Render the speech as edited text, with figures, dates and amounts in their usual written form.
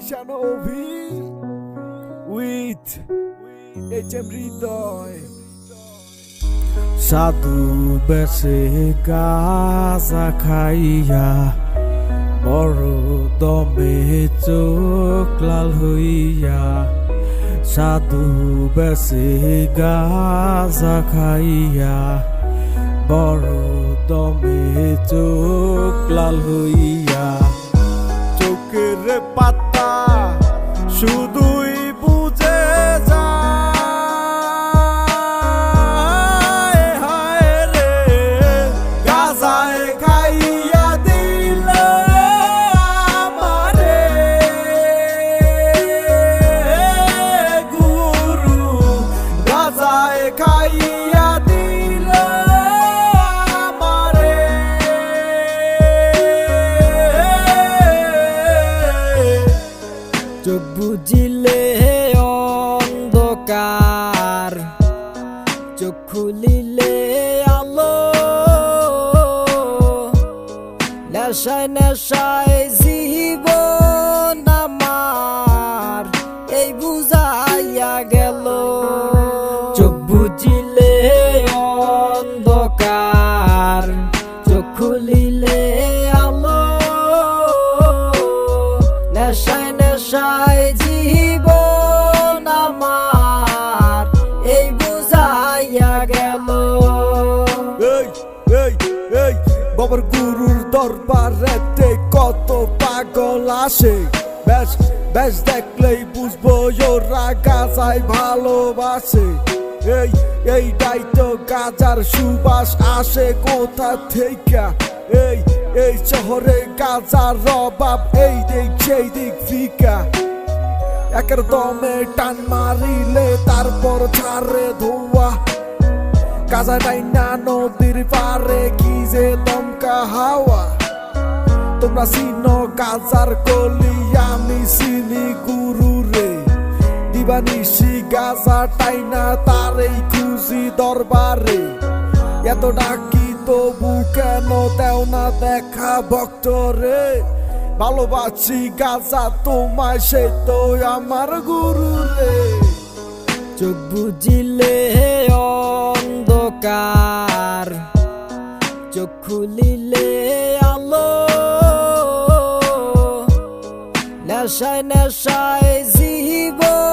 নিশানো Abhi with HM হৃদয়। সাধু বেশে গাঁজা খাইয়া বড় দমে চোখ লাল হইয়া, সাধু বেশে গাঁজা খাইয়া বড় দমে চোখ লাল হইয়া, চোখের পাতা শুধুই বুঝে যায়, হায় রে গাজায় খাইয়া দিল আমারে গুরু, গাজায় খাইয়া দিল আমারে। চোখ বুঝিলে অন্ধকার, চোখ খুলিলে আলো, নেশায় নেশায় জীবন আমার এই বুঝাইয়া গেল। চোখ বুঝিলে অন্ধকার, চোখ খুলিলে আলো, নেশায় নেশায় জীবন আমার এই বুঝাইয়া গেল। এই এই এই বাবার গুরুর দরবারেতে কত পাগল আসে, বেশ বেশ দেখলেই বুঝবো ওরা গাজায় ভালোবাসে। এই এইটাই তো গাজার সুবাস আসে কোথা থেকে, এই এই শহরে গাজার রবাব এই দিক সেই দিক ফিকা, একের দমে টান মারিলে তারপর ছাড়ে ধোয়া, গাজা ডাইনা নদীর পারে কি যে দমকা হাওয়া। তোমরা চিনো গাজার কলি, আমি চিনি গুরু রে, দিবানিশি গাজা টাইনা তারেই খুঁজি দরবারে। এত ডাকি তবু কেন দেও না দেখা ভক্ত রে, ভালোবাসি গাজা তোমায় সে তো আমার গুরু রে। চোখ বুঝিলে অন্ধকার, চোখ খুলিলে আলো, নেশায় নেশায় জীবন